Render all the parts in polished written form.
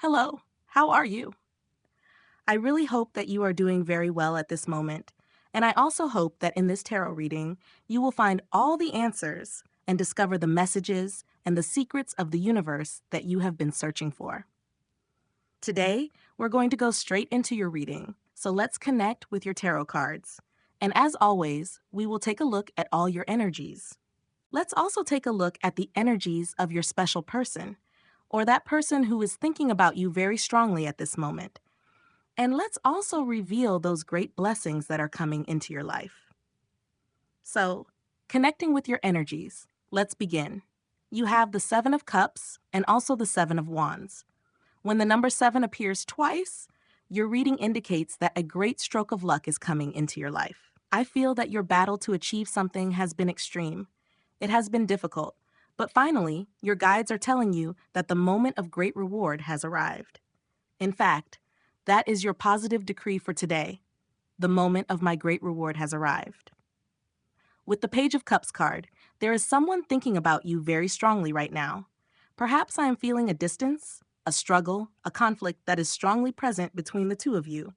Hello, how are you? I really hope that you are doing very well at this moment, and I also hope that in this tarot reading, you will find all the answers and discover the messages and the secrets of the universe that you have been searching for. Today, we're going to go straight into your reading, so let's connect with your tarot cards. And as always, we will take a look at all your energies. Let's also take a look at the energies of your special person, or that person who is thinking about you very strongly at this moment. And let's also reveal those great blessings that are coming into your life. So, connecting with your energies, let's begin. You have the Seven of Cups and also the Seven of Wands. When the number 7 appears twice, your reading indicates that a great stroke of luck is coming into your life. I feel that your battle to achieve something has been extreme. It has been difficult, but finally, your guides are telling you that the moment of great reward has arrived. In fact, that is your positive decree for today. The moment of my great reward has arrived. With the Page of Cups card, there is someone thinking about you very strongly right now. Perhaps I am feeling a distance, a struggle, a conflict that is strongly present between the two of you.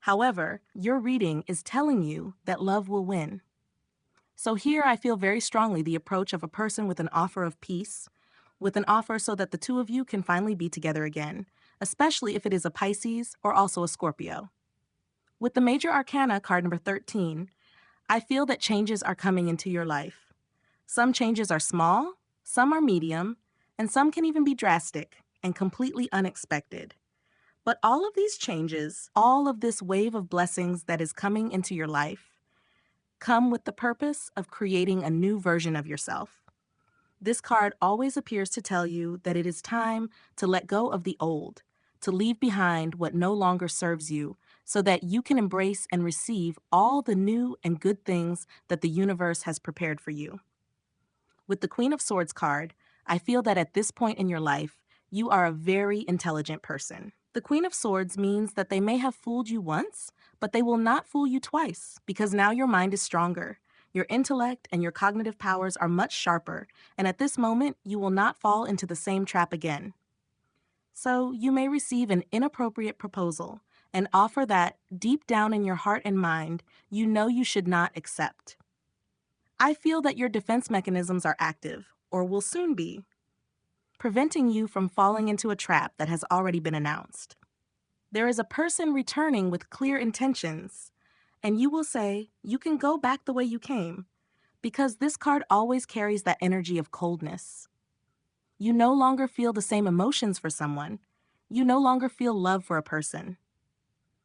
However, your reading is telling you that love will win. So here I feel very strongly the approach of a person with an offer of peace, with an offer so that the two of you can finally be together again, especially if it is a Pisces or also a Scorpio. With the Major Arcana card number 13, I feel that changes are coming into your life. Some changes are small, some are medium, and some can even be drastic and completely unexpected. But all of these changes, all of this wave of blessings that is coming into your life, come with the purpose of creating a new version of yourself. This card always appears to tell you that it is time to let go of the old, to leave behind what no longer serves you, so that you can embrace and receive all the new and good things that the universe has prepared for you. With the Queen of Swords card, I feel that at this point in your life, you are a very intelligent person. The Queen of Swords means that they may have fooled you once, but they will not fool you twice, because now your mind is stronger. Your intellect and your cognitive powers are much sharper, and at this moment, you will not fall into the same trap again. So you may receive an inappropriate proposal, an offer that, deep down in your heart and mind, you know you should not accept. I feel that your defense mechanisms are active, or will soon be, preventing you from falling into a trap that has already been announced. There is a person returning with clear intentions, and you will say, you can go back the way you came, because this card always carries that energy of coldness. You no longer feel the same emotions for someone. You no longer feel love for a person.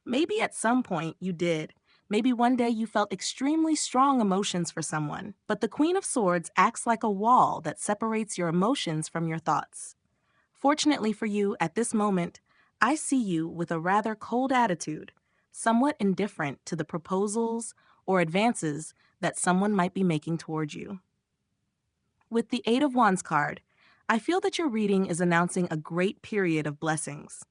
Maybe at some point you did. Maybe one day you felt extremely strong emotions for someone, but the Queen of Swords acts like a wall that separates your emotions from your thoughts. Fortunately for you, at this moment, I see you with a rather cold attitude, somewhat indifferent to the proposals or advances that someone might be making toward you. With the Eight of Wands card, I feel that your reading is announcing a great period of blessings.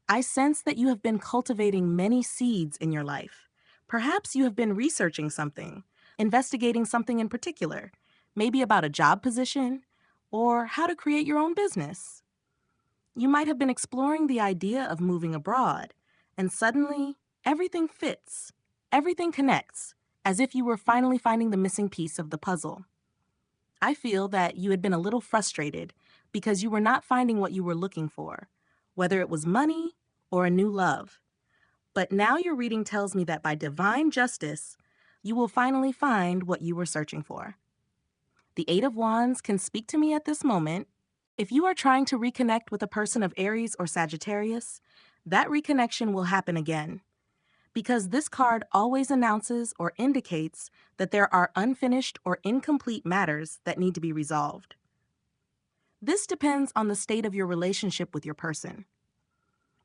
I sense that you have been cultivating many seeds in your life. Perhaps you have been researching something, investigating something in particular, maybe about a job position or how to create your own business. You might have been exploring the idea of moving abroad, and suddenly everything fits, everything connects, as if you were finally finding the missing piece of the puzzle. I feel that you had been a little frustrated because you were not finding what you were looking for, whether it was money or a new love. But now your reading tells me that by divine justice, you will finally find what you were searching for. The Eight of Wands can speak to me at this moment. If you are trying to reconnect with a person of Aries or Sagittarius, that reconnection will happen again, because this card always announces or indicates that there are unfinished or incomplete matters that need to be resolved. This depends on the state of your relationship with your person.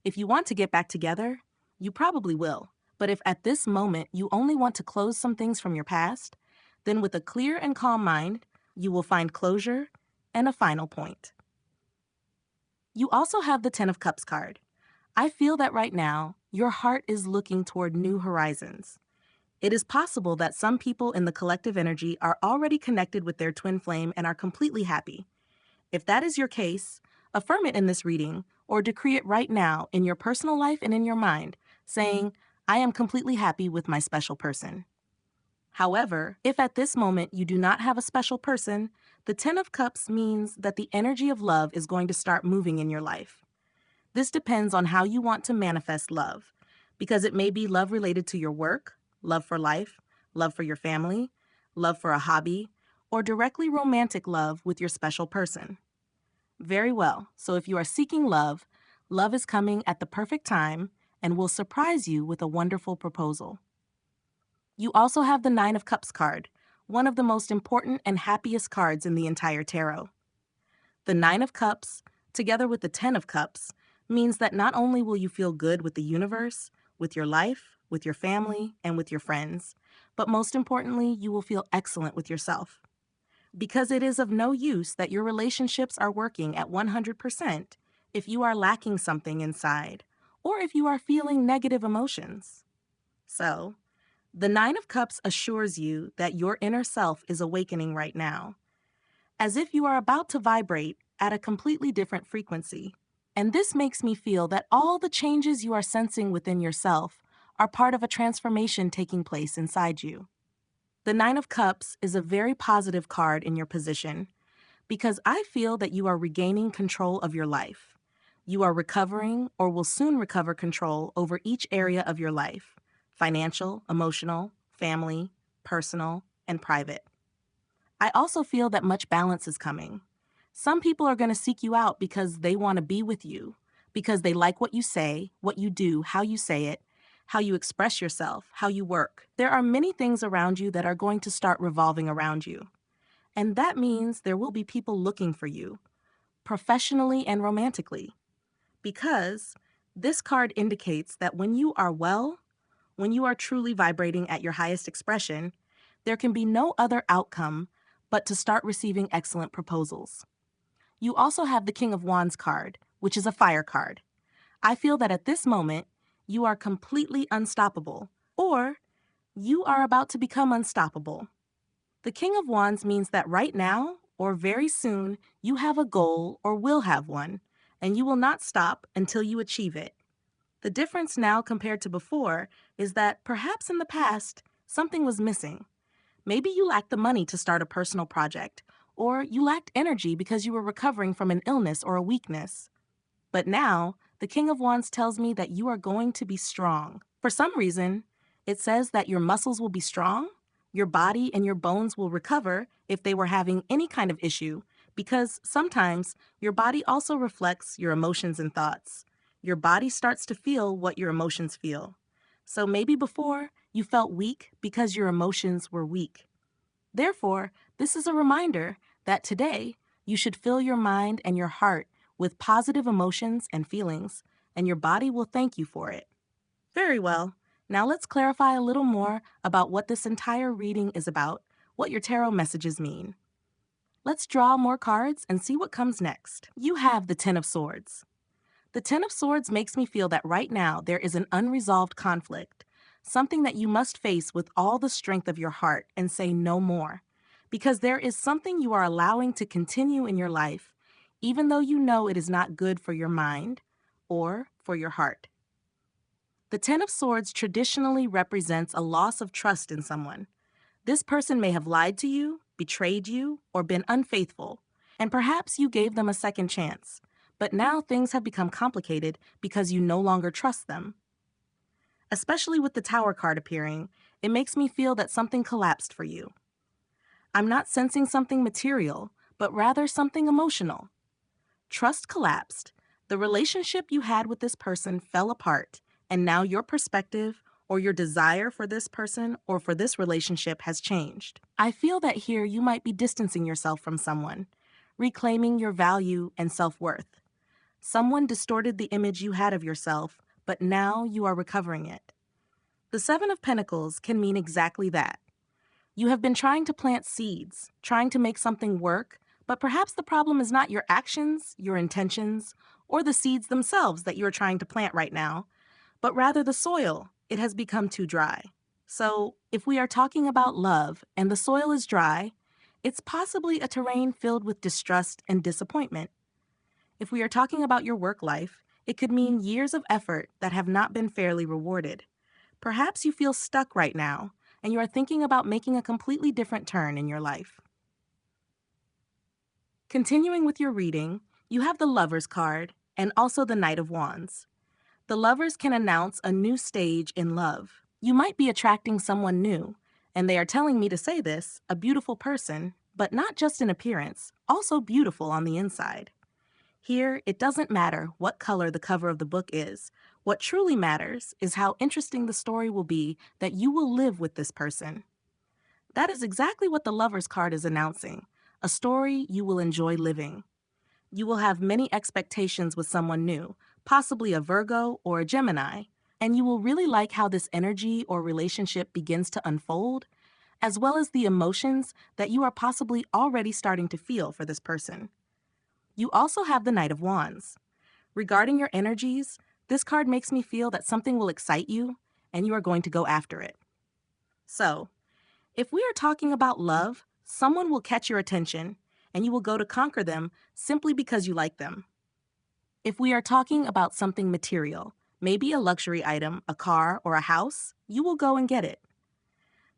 If you want to get back together, you probably will. But if at this moment you only want to close some things from your past, then with a clear and calm mind, you will find closure and a final point. You also have the Ten of Cups card. I feel that right now, your heart is looking toward new horizons. It is possible that some people in the collective energy are already connected with their twin flame and are completely happy. If that is your case, affirm it in this reading or decree it right now in your personal life and in your mind, saying, I am completely happy with my special person. However, if at this moment you do not have a special person, the Ten of Cups means that the energy of love is going to start moving in your life. This depends on how you want to manifest love, because it may be love related to your work, love for life, love for your family, love for a hobby, or directly romantic love with your special person. Very well, so if you are seeking love, love is coming at the perfect time and will surprise you with a wonderful proposal. You also have the Nine of Cups card, one of the most important and happiest cards in the entire tarot. The Nine of Cups, together with the Ten of Cups, means that not only will you feel good with the universe, with your life, with your family, and with your friends, but most importantly, you will feel excellent with yourself. Because it is of no use that your relationships are working at 100% if you are lacking something inside, or if you are feeling negative emotions. So, the Nine of Cups assures you that your inner self is awakening right now, as if you are about to vibrate at a completely different frequency. And this makes me feel that all the changes you are sensing within yourself are part of a transformation taking place inside you. The Nine of Cups is a very positive card in your position because I feel that you are regaining control of your life. You are recovering or will soon recover control over each area of your life: financial, emotional, family, personal, and private. I also feel that much balance is coming. Some people are going to seek you out because they want to be with you, because they like what you say, what you do, how you say it, how you express yourself, how you work. There are many things around you that are going to start revolving around you. And that means there will be people looking for you, professionally and romantically, because this card indicates that when you are well, when you are truly vibrating at your highest expression, there can be no other outcome but to start receiving excellent proposals. You also have the King of Wands card, which is a fire card. I feel that at this moment, you are completely unstoppable, or you are about to become unstoppable. The King of Wands means that right now, or very soon, you have a goal or will have one, and you will not stop until you achieve it. The difference now compared to before is that perhaps in the past, something was missing. Maybe you lacked the money to start a personal project, or you lacked energy because you were recovering from an illness or a weakness. But now, the King of Wands tells me that you are going to be strong. For some reason, it says that your muscles will be strong, your body and your bones will recover if they were having any kind of issue, because sometimes your body also reflects your emotions and thoughts. Your body starts to feel what your emotions feel. So maybe before, you felt weak because your emotions were weak. Therefore, this is a reminder that today, you should fill your mind and your heart with positive emotions and feelings, and your body will thank you for it. Very well. Now let's clarify a little more about what this entire reading is about, what your tarot messages mean. Let's draw more cards and see what comes next. You have the Ten of Swords. The Ten of Swords makes me feel that right now there is an unresolved conflict, something that you must face with all the strength of your heart and say no more, because there is something you are allowing to continue in your life, even though you know it is not good for your mind or for your heart. The Ten of Swords traditionally represents a loss of trust in someone. This person may have lied to you, betrayed you, or been unfaithful, and perhaps you gave them a second chance. But now things have become complicated because you no longer trust them. Especially with the Tower card appearing, it makes me feel that something collapsed for you. I'm not sensing something material, but rather something emotional. Trust collapsed. The relationship you had with this person fell apart, and now your perspective or your desire for this person or for this relationship has changed. I feel that here you might be distancing yourself from someone, reclaiming your value and self-worth. Someone distorted the image you had of yourself, but now you are recovering it. The Seven of Pentacles can mean exactly that. You have been trying to plant seeds, trying to make something work, but perhaps the problem is not your actions, your intentions, or the seeds themselves that you are trying to plant right now, but rather the soil. It has become too dry. So, if we are talking about love and the soil is dry, it's possibly a terrain filled with distrust and disappointment. If we are talking about your work life, It could mean years of effort that have not been fairly rewarded. Perhaps you feel stuck right now, and you are thinking about making a completely different turn in your life. Continuing with your reading, you have the Lover's card and also the Knight of Wands. The Lovers can announce a new stage in love. You might be attracting someone new, and they are telling me to say this, a beautiful person, but not just in appearance, also beautiful on the inside. Here, it doesn't matter what color the cover of the book is. What truly matters is how interesting the story will be that you will live with this person. That is exactly what the Lover's card is announcing, a story you will enjoy living. You will have many expectations with someone new, possibly a Virgo or a Gemini, and you will really like how this energy or relationship begins to unfold, as well as the emotions that you are possibly already starting to feel for this person. You also have the Knight of Wands. Regarding your energies, this card makes me feel that something will excite you and you are going to go after it. So, if we are talking about love, someone will catch your attention and you will go to conquer them simply because you like them. If we are talking about something material, maybe a luxury item, a car, or a house, you will go and get it.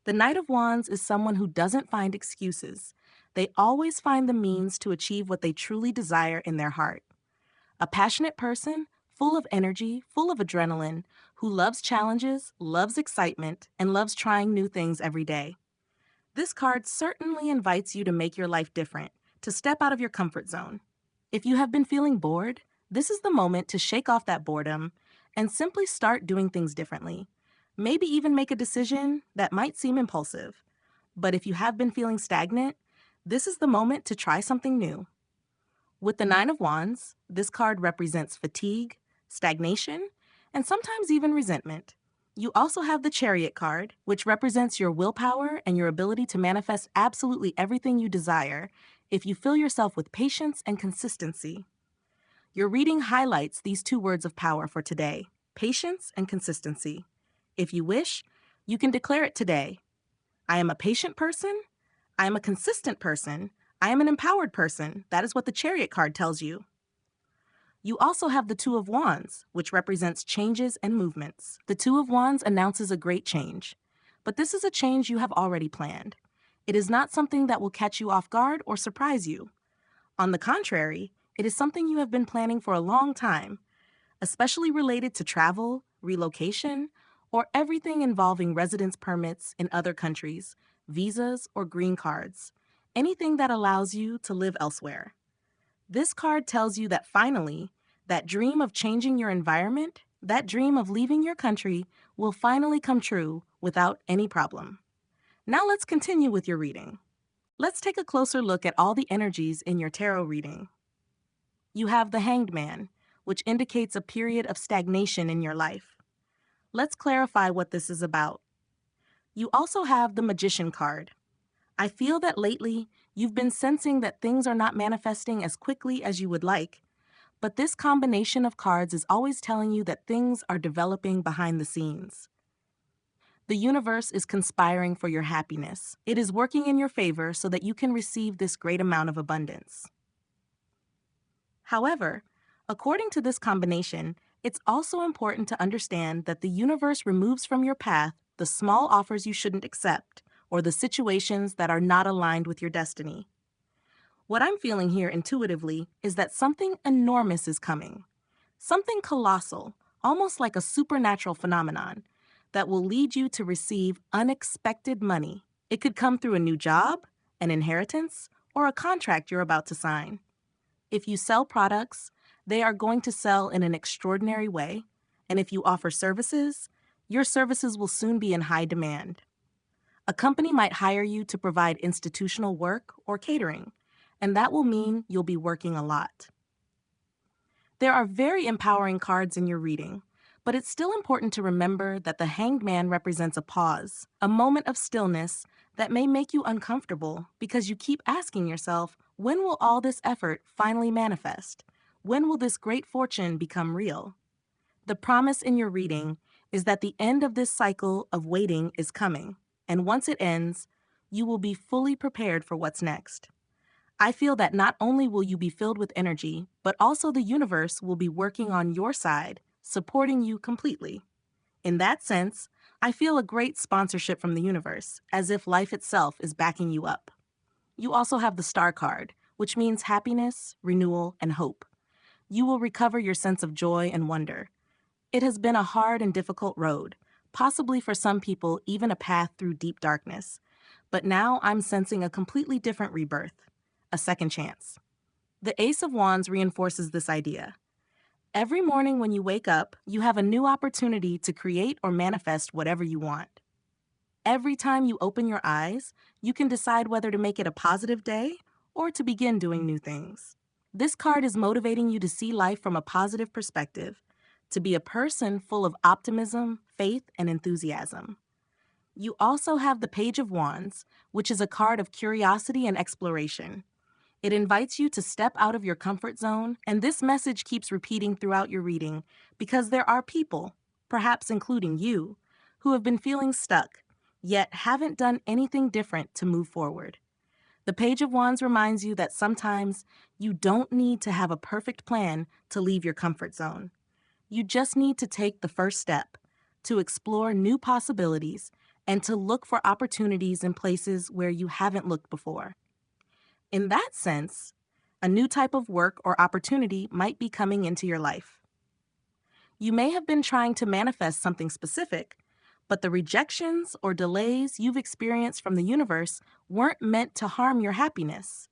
The Knight of Wands is someone who doesn't find excuses. They always find the means to achieve what they truly desire in their heart. A passionate person, full of energy, full of adrenaline, who loves challenges, loves excitement, and loves trying new things every day. This card certainly invites you to make your life different, to step out of your comfort zone. If you have been feeling bored, this is the moment to shake off that boredom and simply start doing things differently. Maybe even make a decision that might seem impulsive. But if you have been feeling stagnant, this is the moment to try something new. With the Nine of Wands, this card represents fatigue, stagnation, and sometimes even resentment. You also have the Chariot card, which represents your willpower and your ability to manifest absolutely everything you desire if you fill yourself with patience and consistency. Your reading highlights these two words of power for today, patience and consistency. If you wish, you can declare it today. I am a patient person. I am a consistent person. I am an empowered person. That is what the Chariot card tells you. You also have the Two of Wands, which represents changes and movements. The Two of Wands announces a great change, but this is a change you have already planned. It is not something that will catch you off guard or surprise you. On the contrary, it is something you have been planning for a long time, especially related to travel, relocation, or everything involving residence permits in other countries, visas, or green cards, anything that allows you to live elsewhere. This card tells you that finally, that dream of changing your environment, that dream of leaving your country will finally come true without any problem. Now let's continue with your reading. Let's take a closer look at all the energies in your tarot reading. You have the Hanged Man, which indicates a period of stagnation in your life. Let's clarify what this is about. You also have the Magician card. I feel that lately you've been sensing that things are not manifesting as quickly as you would like, but this combination of cards is always telling you that things are developing behind the scenes. The universe is conspiring for your happiness. It is working in your favor so that you can receive this great amount of abundance. However, according to this combination, it's also important to understand that the universe removes from your path the small offers you shouldn't accept or the situations that are not aligned with your destiny. What I'm feeling here intuitively is that something enormous is coming. Something colossal, almost like a supernatural phenomenon, that will lead you to receive unexpected money. It could come through a new job, an inheritance, or a contract you're about to sign. If you sell products, they are going to sell in an extraordinary way, and if you offer services, your services will soon be in high demand. A company might hire you to provide institutional work or catering, and that will mean you'll be working a lot. There are very empowering cards in your reading, but it's still important to remember that the Hanged Man represents a pause, a moment of stillness that may make you uncomfortable because you keep asking yourself, when will all this effort finally manifest? When will this great fortune become real? The promise in your reading is that the end of this cycle of waiting is coming, and once it ends, you will be fully prepared for what's next. I feel that not only will you be filled with energy, but also the universe will be working on your side, supporting you completely. In that sense, I feel a great sponsorship from the universe, as if life itself is backing you up. You also have the star card, which means happiness, renewal, and hope. You will recover your sense of joy and wonder. It has been a hard and difficult road, possibly for some people even a path through deep darkness. But now I'm sensing a completely different rebirth, a second chance. The Ace of Wands reinforces this idea. Every morning when you wake up, you have a new opportunity to create or manifest whatever you want. Every time you open your eyes, you can decide whether to make it a positive day or to begin doing new things. This card is motivating you to see life from a positive perspective, to be a person full of optimism, faith, and enthusiasm. You also have the Page of Wands, which is a card of curiosity and exploration. It invites you to step out of your comfort zone, and this message keeps repeating throughout your reading because there are people, perhaps including you, who have been feeling stuck, yet haven't done anything different to move forward. The Page of Wands reminds you that sometimes you don't need to have a perfect plan to leave your comfort zone. You just need to take the first step, to explore new possibilities, and to look for opportunities in places where you haven't looked before. In that sense, a new type of work or opportunity might be coming into your life. You may have been trying to manifest something specific, but the rejections or delays you've experienced from the universe weren't meant to harm your happiness.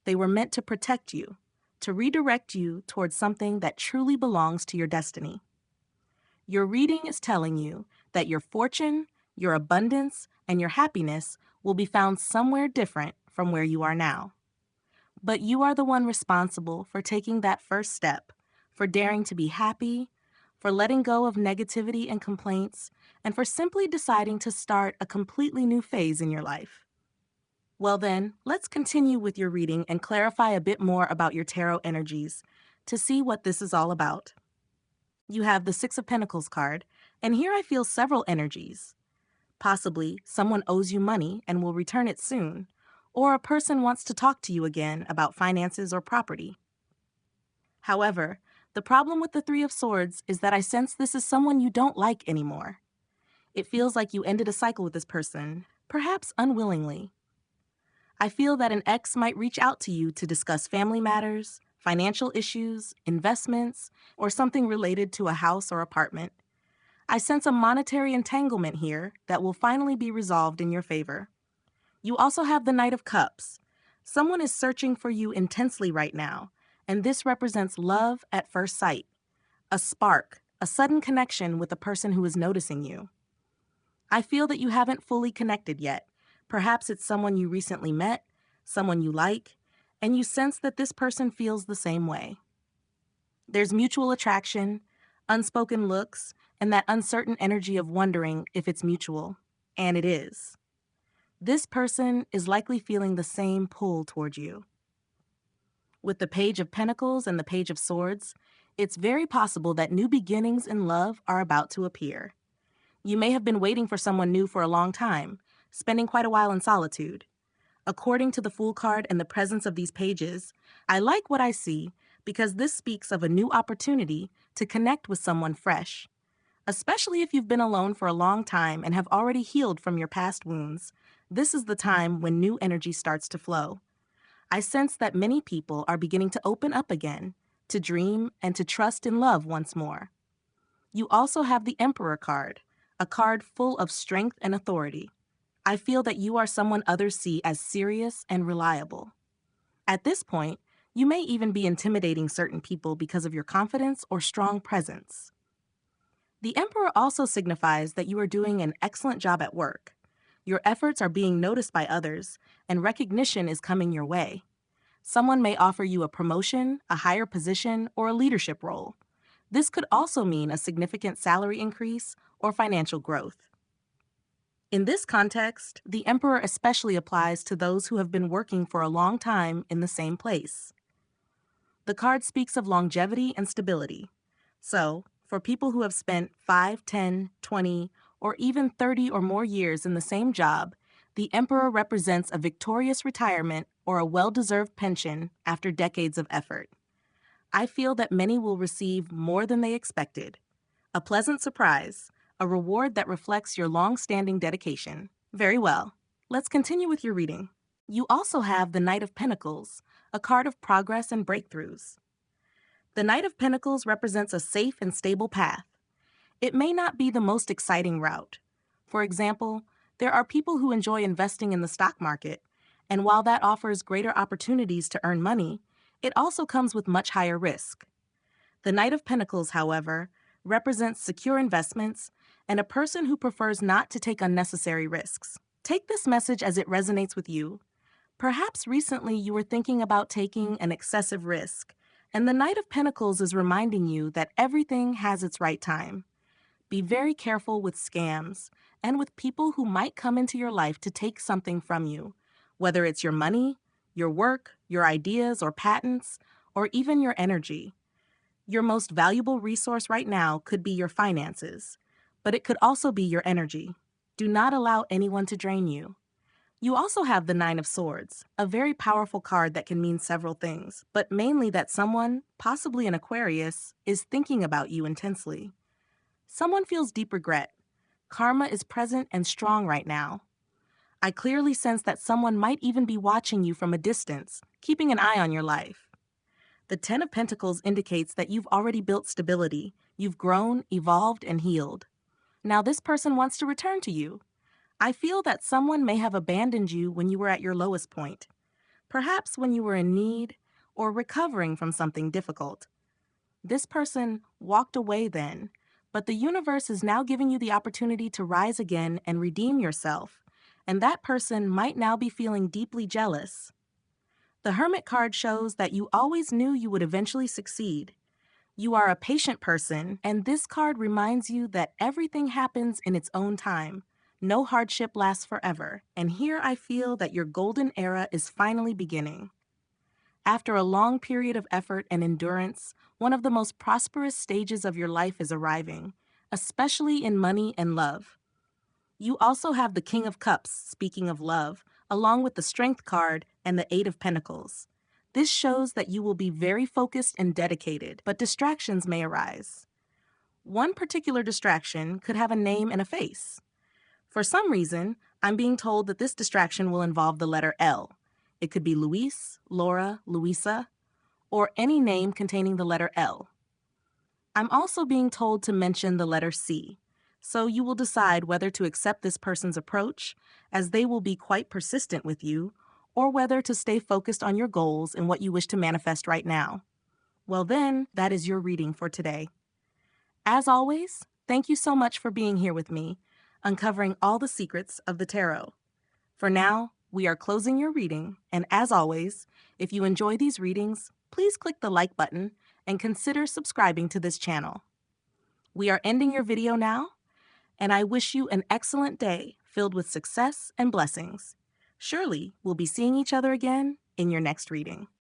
They were meant to protect you, to redirect you towards something that truly belongs to your destiny. Your reading is telling you that your fortune, your abundance, and your happiness will be found somewhere different from where you are now. But you are the one responsible for taking that first step, for daring to be happy, for letting go of negativity and complaints, and for simply deciding to start a completely new phase in your life. Well then, let's continue with your reading and clarify a bit more about your tarot energies to see what this is all about. You have the Six of Pentacles card, and here I feel several energies. Possibly someone owes you money and will return it soon, or a person wants to talk to you again about finances or property. However, the problem with the Three of Swords is that I sense this is someone you don't like anymore. It feels like you ended a cycle with this person, perhaps unwillingly. I feel that an ex might reach out to you to discuss family matters, financial issues, investments, or something related to a house or apartment. I sense a monetary entanglement here that will finally be resolved in your favor. You also have the Knight of Cups. Someone is searching for you intensely right now, and this represents love at first sight, a spark, a sudden connection with a person who is noticing you. I feel that you haven't fully connected yet. Perhaps it's someone you recently met, someone you like, and you sense that this person feels the same way. There's mutual attraction, unspoken looks, and that uncertain energy of wondering if it's mutual. And it is. This person is likely feeling the same pull toward you. With the Page of Pentacles and the Page of Swords, it's very possible that new beginnings in love are about to appear. You may have been waiting for someone new for a long time, spending quite a while in solitude. According to the Fool card and the presence of these pages, I like what I see because this speaks of a new opportunity to connect with someone fresh. Especially if you've been alone for a long time and have already healed from your past wounds, this is the time when new energy starts to flow. I sense that many people are beginning to open up again, to dream and to trust in love once more. You also have the Emperor card, a card full of strength and authority. I feel that you are someone others see as serious and reliable. At this point, you may even be intimidating certain people because of your confidence or strong presence. The Emperor also signifies that you are doing an excellent job at work. Your efforts are being noticed by others, and recognition is coming your way. Someone may offer you a promotion, a higher position, or a leadership role. This could also mean a significant salary increase or financial growth. In this context, the Emperor especially applies to those who have been working for a long time in the same place. The card speaks of longevity and stability. So, for people who have spent 5, 10, 20, or even 30 or more years in the same job, the Emperor represents a victorious retirement or a well-deserved pension after decades of effort. I feel that many will receive more than they expected. A pleasant surprise, a reward that reflects your long-standing dedication. Very well. Let's continue with your reading. You also have the Knight of Pentacles, a card of progress and breakthroughs. The Knight of Pentacles represents a safe and stable path. It may not be the most exciting route. For example, there are people who enjoy investing in the stock market, and while that offers greater opportunities to earn money, it also comes with much higher risk. The Knight of Pentacles, however, represents secure investments and a person who prefers not to take unnecessary risks. Take this message as it resonates with you. Perhaps recently you were thinking about taking an excessive risk, and the Knight of Pentacles is reminding you that everything has its right time. Be very careful with scams and with people who might come into your life to take something from you, whether it's your money, your work, your ideas or patents, or even your energy. Your most valuable resource right now could be your finances, but it could also be your energy. Do not allow anyone to drain you. You also have the Nine of Swords, a very powerful card that can mean several things, but mainly that someone, possibly an Aquarius, is thinking about you intensely. Someone feels deep regret. Karma is present and strong right now. I clearly sense that someone might even be watching you from a distance, keeping an eye on your life. The Ten of Pentacles indicates that you've already built stability. You've grown, evolved, and healed. Now this person wants to return to you. I feel that someone may have abandoned you when you were at your lowest point, perhaps when you were in need or recovering from something difficult. This person walked away then, but the universe is now giving you the opportunity to rise again and redeem yourself, and that person might now be feeling deeply jealous. The Hermit card shows that you always knew you would eventually succeed. You are a patient person, and this card reminds you that everything happens in its own time. No hardship lasts forever, and here I feel that your golden era is finally beginning. After a long period of effort and endurance, one of the most prosperous stages of your life is arriving, especially in money and love. You also have the King of Cups, speaking of love, along with the Strength card and the Eight of Pentacles. This shows that you will be very focused and dedicated, but distractions may arise. One particular distraction could have a name and a face. For some reason, I'm being told that this distraction will involve the letter L. It could be Luis, Laura, Luisa, or any name containing the letter L. I'm also being told to mention the letter C, so you will decide whether to accept this person's approach, as they will be quite persistent with you, or whether to stay focused on your goals and what you wish to manifest right now. Well then, that is your reading for today. As always, thank you so much for being here with me, uncovering all the secrets of the tarot. For now, we are closing your reading, and as always, if you enjoy these readings, please click the like button and consider subscribing to this channel. We are ending your video now, and I wish you an excellent day filled with success and blessings. Surely we'll be seeing each other again in your next reading.